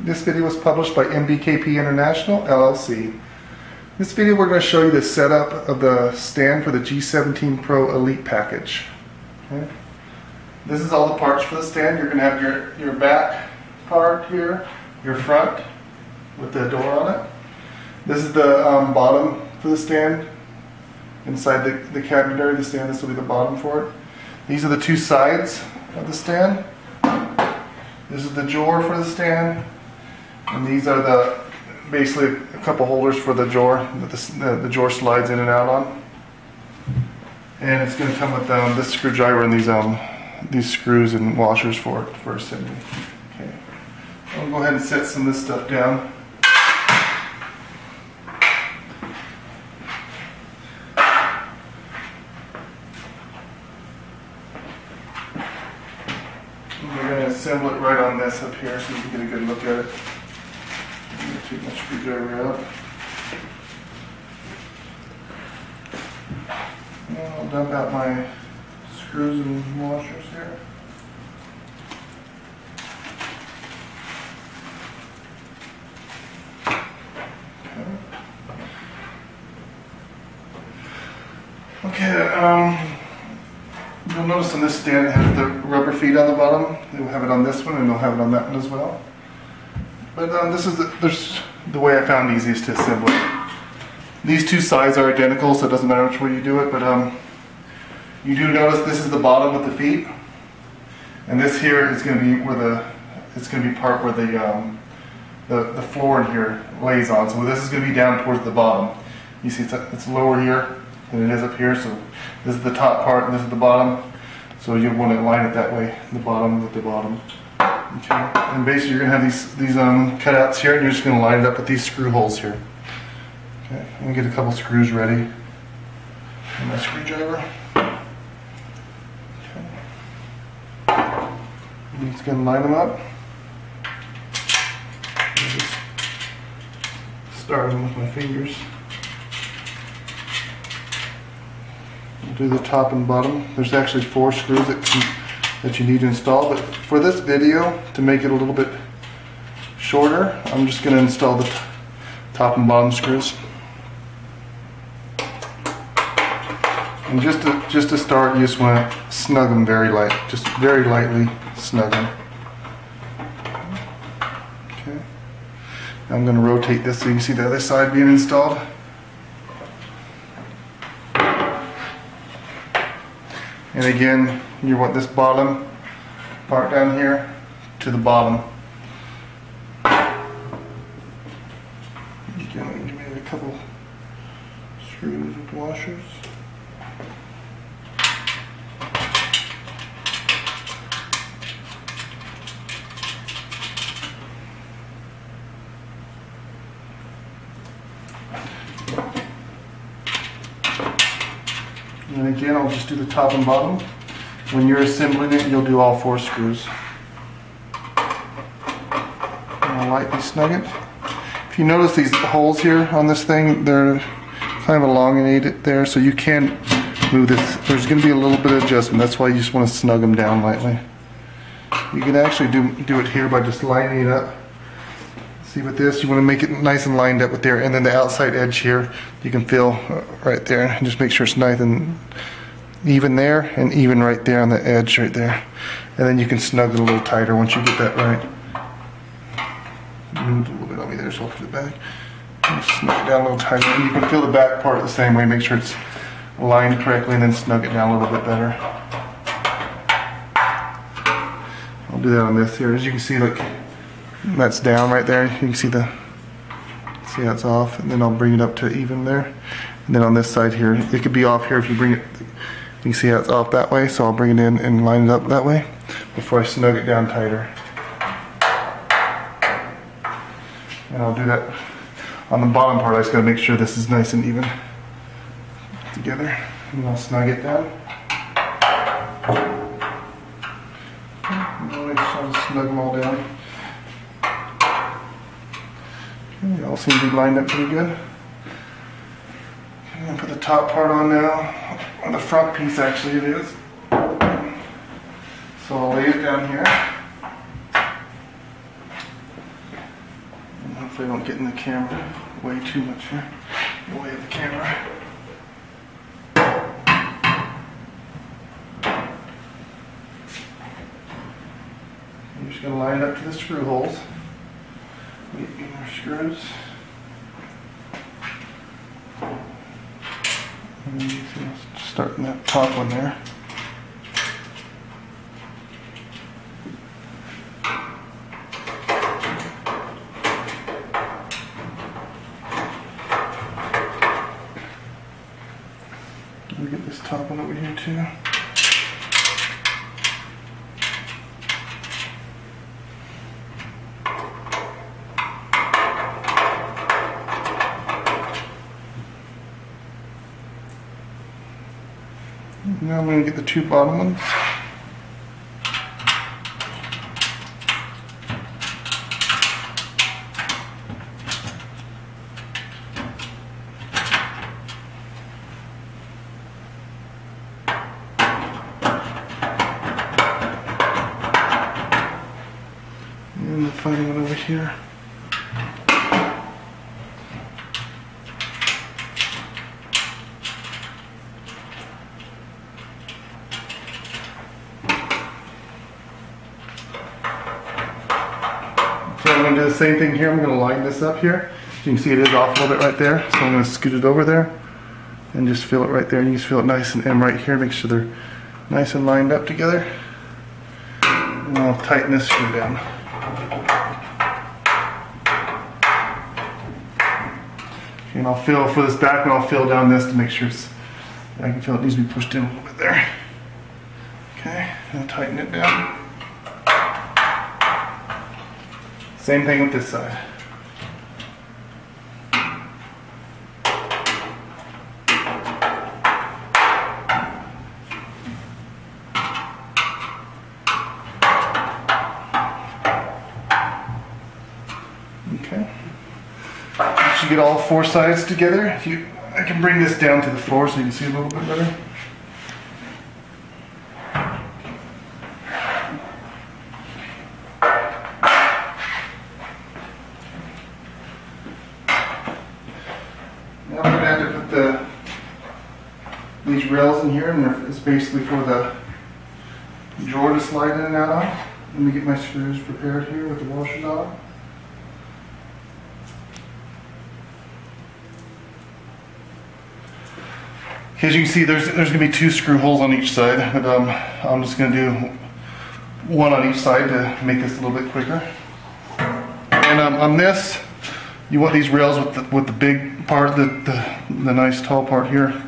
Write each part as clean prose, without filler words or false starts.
This video was published by MBKP International, LLC. In this video we're going to show you the setup of the stand for the G17 Pro Elite package. Okay. This is all the parts for the stand. You're going to have your back part here, your front with the door on it. This is the bottom for the stand. Inside the cabinet area of the stand, this will be the bottom for it. These are the two sides of the stand. This is the drawer for the stand. And these are basically a couple holders for the drawer that the drawer slides in and out on. And it's going to come with this screwdriver and these screws and washers for assembly. Okay. I'll go ahead and set some of this stuff down. We're going to assemble it right on this up here so you can get a good look at it. I'm going to take my screwdriver out. And I'll dump out my screws and washers here. Okay, you'll notice on this stand it has the rubber feet on the bottom. They'll have it on this one and they'll have it on that one as well. But this is the way I found easiest to assemble it. These two sides are identical, so it doesn't matter which way you do it, but you do notice this is the bottom with the feet. And this here is going to be where part where the floor in here lays on. So this is going to be down towards the bottom. You see it's lower here than it is up here, so this is the top part and this is the bottom. So you want to line it that way, the bottom with the bottom. Okay. And basically you're going to have these cutouts here, and you're just going to line it up with these screw holes here. Okay. I'm going to get a couple screws ready. And my screwdriver. Okay. I'm just going to line them up. Just start them with my fingers. Do the top and bottom. There's actually 4 screws that you need to install, but for this video, to make it a little bit shorter, I'm just going to install the top and bottom screws. And just to start, you just want to snug them very lightly snug them. Okay. Now I'm going to rotate this so you can see the other side being installed. And again, you want this bottom part down here to the bottom. Again, give me a couple screws and washers. And again, I'll just do the top and bottom. When you're assembling it, you'll do all 4 screws. And I'll lightly snug it. If you notice these holes here on this thing, they're kind of elongated there, so you can move this. There's going to be a little bit of adjustment. That's why you just want to snug them down lightly. You can actually do it here by just lining it up. See with this, you want to make it nice and lined up with there, and then the outside edge here, you can feel right there, and just make sure it's nice and even there, and even right there on the edge right there. And then you can snug it a little tighter once you get that right. Moved a little bit on me there, so I'll put it back. And snug it down a little tighter, and you can feel the back part the same way. Make sure it's lined correctly, and then snug it down a little bit better. I'll do that on this here. As you can see, look. That's down right there. You can see that's off, and then I'll bring it up to even there. And then on this side here, it could be off here if you bring it. You can see how it's off that way, so I'll bring it in and line it up that way before I snug it down tighter. And I'll do that on the bottom part. I just got to make sure this is nice and even together, and I'll snug it down. And I'll just snug them all down. They all seem to be lined up pretty good. I'm going to put the top part on now, or the front piece actually it is. So I'll lay it down here. Hopefully I don't get in the camera way too much here, in the way of the camera. I'm just going to line it up to the screw holes. Get more screws. And start in that top one there. Let me get this top one over here too. Now I'm going to get the two bottom ones. And the final one over here. So I'm going to do the same thing here. I'm going to line this up here. You can see it is off a little bit right there. So I'm going to scoot it over there and just feel it right there. And you can feel it nice and right here. Make sure they're nice and lined up together. And I'll tighten this screw down. And I'll feel for this back one, I'll feel down this to make sure I can feel it needs to be pushed in a little bit there. Okay, and I'll tighten it down. Same thing with this side. Okay. Once you get all four sides together, I can bring this down to the floor so you can see a little bit better. Now I'm going to have to put these rails in here, and it's basically for the drawer to slide in and out on. Let me get my screws prepared here with the washers on. As you can see, there's going to be two screw holes on each side, but I'm just going to do one on each side to make this a little bit quicker. And on this, you want these rails with the big part, the nice tall part here,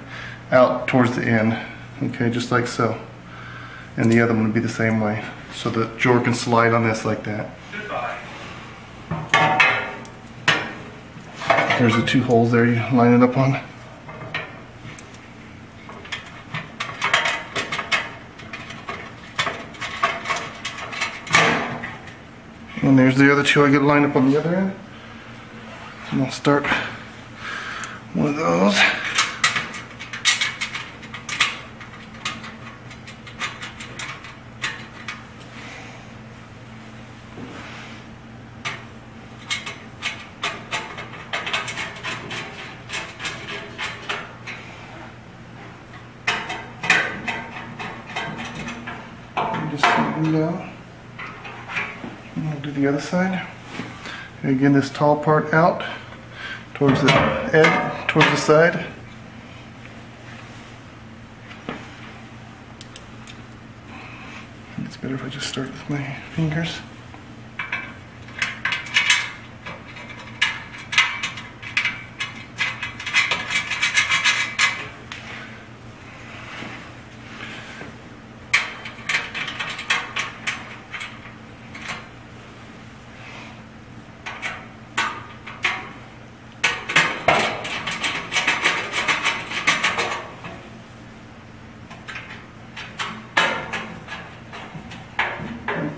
out towards the end. Okay, just like so. And the other one would be the same way, so the drawer can slide on this like that. There's the two holes there you line it up on. And there's the other two I get lined up on the other end. And I'll start one of those. And just slide them down. And I'll do the other side. And again, this tall part out towards the edge, towards the side. It's better if I just start with my fingers.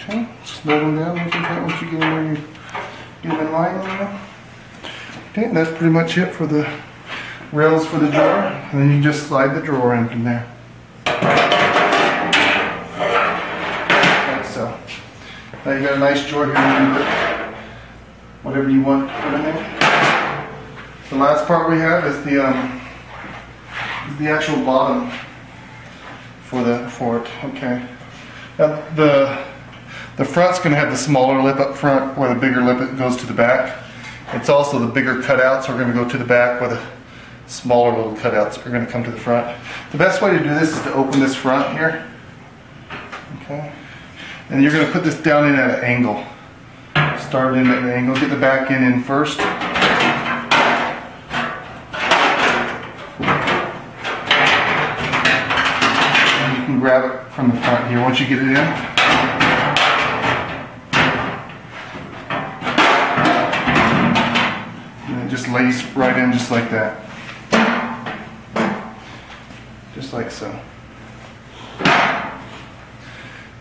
Okay, slow them down once you get in where you get them in line now. Okay, and that's pretty much it for the rails for the drawer. And then you just slide the drawer in from there. Like so. Now you got a nice drawer here. whatever you want to put in there. The last part we have is the actual bottom for it. Okay. Now the front's going to have the smaller lip up front, where the bigger lip goes to the back. It's also the bigger cutouts are going to go to the back, where the smaller little cutouts are going to come to the front. The best way to do this is to open this front here. Okay. And you're going to put this down in at an angle. Start in at an angle. Get the back end in first. And you can grab it from the front here once you get it in. And it just lays right in just like that. Just like so.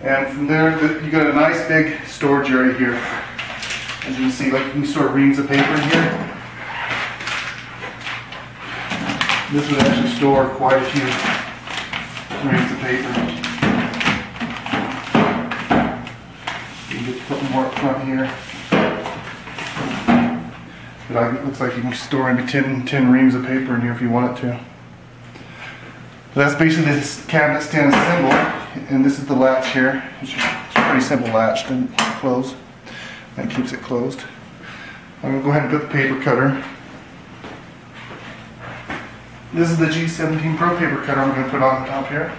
And from there, you got a nice big storage area here. As you can see, like you can store reams of paper in here. This would actually store quite a few reams of paper. You can just put more up front here. But it looks like you can store maybe 10 reams of paper in here if you want it to. So that's basically this cabinet stand symbol, and this is the latch here. It's a pretty simple latch to close. That keeps it closed. I'm going to go ahead and put the paper cutter. This is the G17 Pro paper cutter I'm going to put on top here.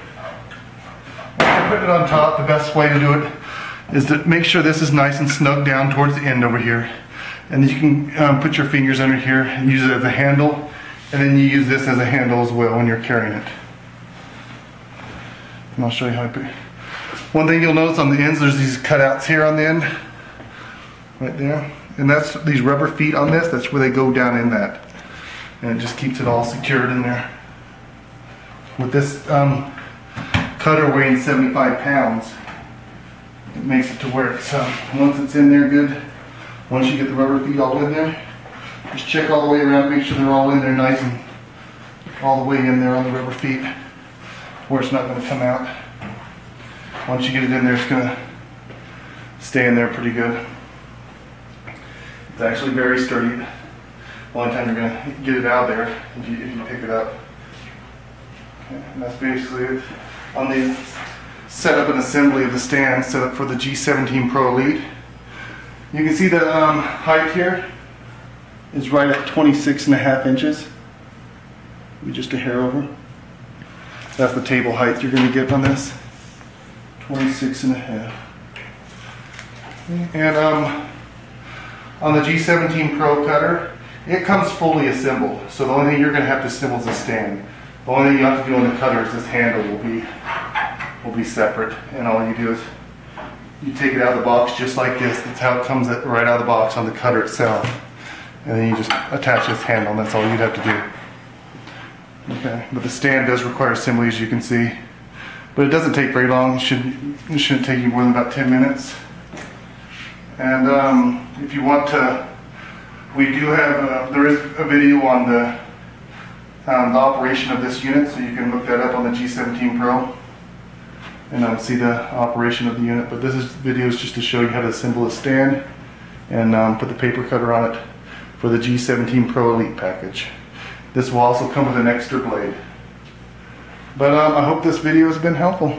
When I put it on top, the best way to do it is to make sure this is nice and snug down towards the end over here. And you can put your fingers under here and use it as a handle, and then you use this as a handle as well when you're carrying it. And I'll show you how I put it. One thing you'll notice on the ends, there's these cutouts here on the end, right there. And that's these rubber feet on this, that's where they go down in that. And it just keeps it all secured in there. With this cutter weighing 75 pounds, it makes it to where it's, once it's in there good, once you get the rubber feet all in there, just check all the way around, make sure they're all in there nice and all the way in there on the rubber feet, where it's not going to come out. Once you get it in there, it's going to stay in there pretty good. It's actually very sturdy. The only time you're going to get it out of there if you pick it up. Okay, and that's basically it on the setup and assembly of the stand set up for the G17 Pro Elite. You can see the height here is right at 26.5 inches. Maybe just a hair over. That's the table height you're going to get on this. 26.5. And on the G17 Pro cutter, it comes fully assembled. So the only thing you're going to have to assemble is the stand. The only thing you have to do on the cutter is this handle will be separate. And all you do is you take it out of the box just like this. That's how it comes right out of the box on the cutter itself. And then you just attach this handle, and that's all you'd have to do. Okay, but the stand does require assembly, as you can see. But it doesn't take very long. It shouldn't take you more than about 10 minutes. And if you want to, we do have, there is a video on the operation of this unit, so you can look that up on the G17 Pro and see the operation of the unit. But this video is just to show you how to assemble a stand and put the paper cutter on it for the G17 Pro Elite package. This will also come with an extra blade. But I hope this video has been helpful.